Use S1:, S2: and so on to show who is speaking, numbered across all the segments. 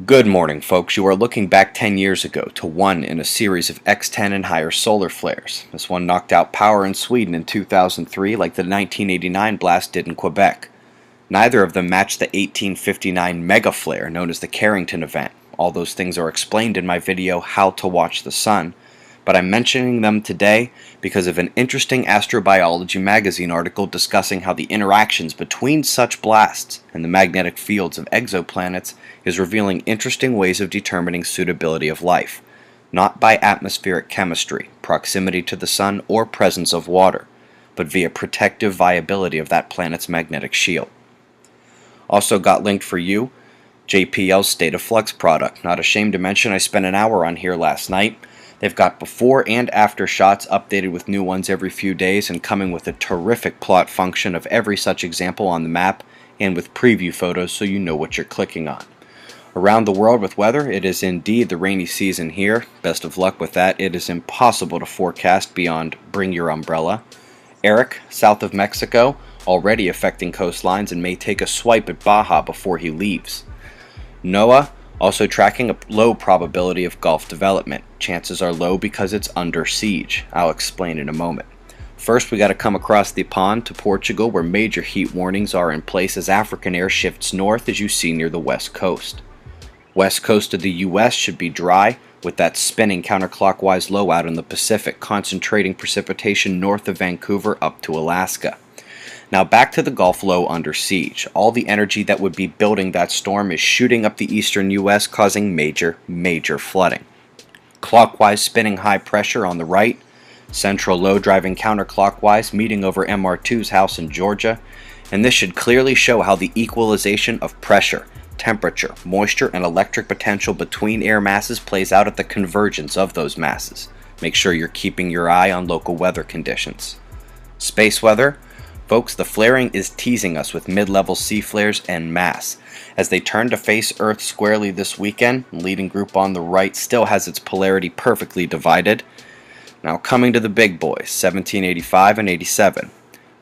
S1: Good morning, folks. You are looking back 10 years ago to one in a series of X10 and higher solar flares. This one knocked out power in Sweden in 2003 like the 1989 blast did in Quebec. Neither of them matched the 1859 mega flare known as the Carrington event. All those things are explained in my video, How to Watch the Sun, but I'm mentioning them today because of an interesting astrobiology magazine article discussing how the interactions between such blasts and the magnetic fields of exoplanets is revealing interesting ways of determining suitability of life, not by atmospheric chemistry, proximity to the sun, or presence of water, but via protective viability of that planet's magnetic shield. Also got linked for you, JPL's State of Flux product. Not ashamed to mention I spent an hour on here last night. They've got before and after shots updated with new ones every few days and coming with a terrific plot function of every such example on the map and with preview photos so you know what you're clicking on. Around the world with weather, it is indeed the rainy season here. Best of luck with that. It is impossible to forecast beyond bring your umbrella. Eric, south of Mexico, already affecting coastlines and may take a swipe at Baja before he leaves. Noah, also tracking a low probability of Gulf development. Chances are low because it's under siege. I'll explain in a moment. First, we got to come across the pond to Portugal, where major heat warnings are in place as African air shifts north, as you see near the west coast. West coast of the US should be dry, with that spinning counterclockwise low out in the Pacific, concentrating precipitation north of Vancouver up to Alaska. Now back to the Gulf low under siege. All the energy that would be building that storm is shooting up the eastern US, causing major flooding. Clockwise spinning high pressure on the right, central low driving counterclockwise, meeting over MR2's house in Georgia, and this should clearly show how the equalization of pressure, temperature, moisture, and electric potential between air masses plays out at the convergence of those masses. Make sure you're keeping your eye on local weather conditions. Space weather. Folks, the flaring is teasing us with mid-level C flares en masse. As they turn to face Earth squarely this weekend, the leading group on the right still has its polarity perfectly divided. Now coming to the big boys, 1785 and 87.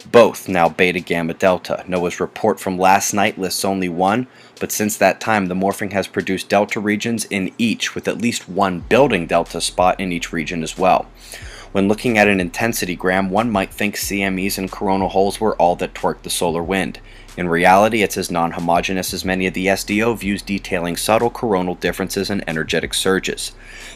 S1: Both now beta gamma delta. NOAA's report from last night lists only one, but since that time the morphing has produced delta regions in each, with at least one building delta spot in each region as well. When looking at an intensity gram, one might think CMEs and coronal holes were all that twerked the solar wind. In reality, it's as non-homogeneous as many of the SDO views detailing subtle coronal differences and energetic surges.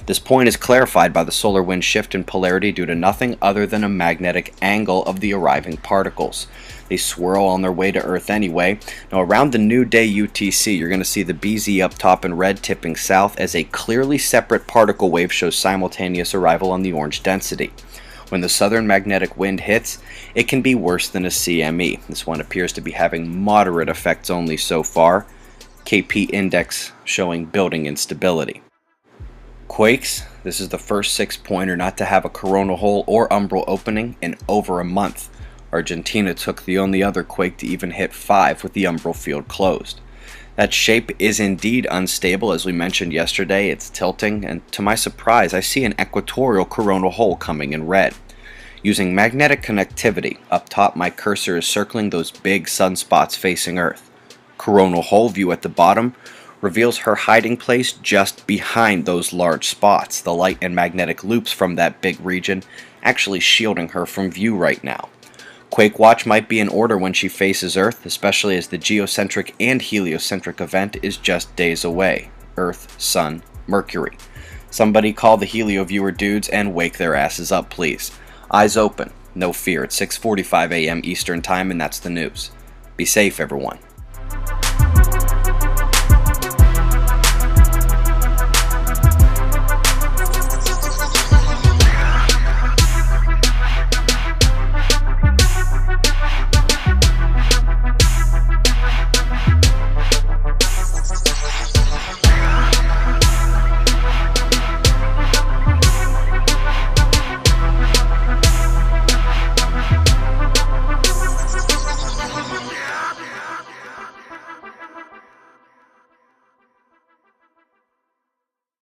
S1: This point is clarified by the solar wind shift in polarity due to nothing other than a magnetic angle of the arriving particles. They swirl on their way to Earth anyway. Now around the new day UTC, you're going to see the BZ up top in red tipping south as a clearly separate particle wave shows simultaneous arrival on the orange density. When the southern magnetic wind hits, it can be worse than a CME. This one appears to be having moderate effects only so far. KP index showing building instability. Quakes. This is the first 6-pointer not to have a coronal hole or umbral opening in over a month. Argentina took the only other quake to even hit 5 with the umbral field closed. That shape is indeed unstable, as we mentioned yesterday. It's tilting, and to my surprise, I see an equatorial coronal hole coming in red. Using magnetic connectivity, up top my cursor is circling those big sunspots facing Earth. Coronal hole view at the bottom reveals her hiding place just behind those large spots, the light and magnetic loops from that big region actually shielding her from view right now. Quake watch might be in order when she faces Earth, especially as the geocentric and heliocentric event is just days away. Earth, Sun, Mercury. Somebody call the helio viewer dudes and wake their asses up, please. Eyes open. No fear. It's 6:45 a.m. Eastern Time, and that's the news. Be safe, everyone.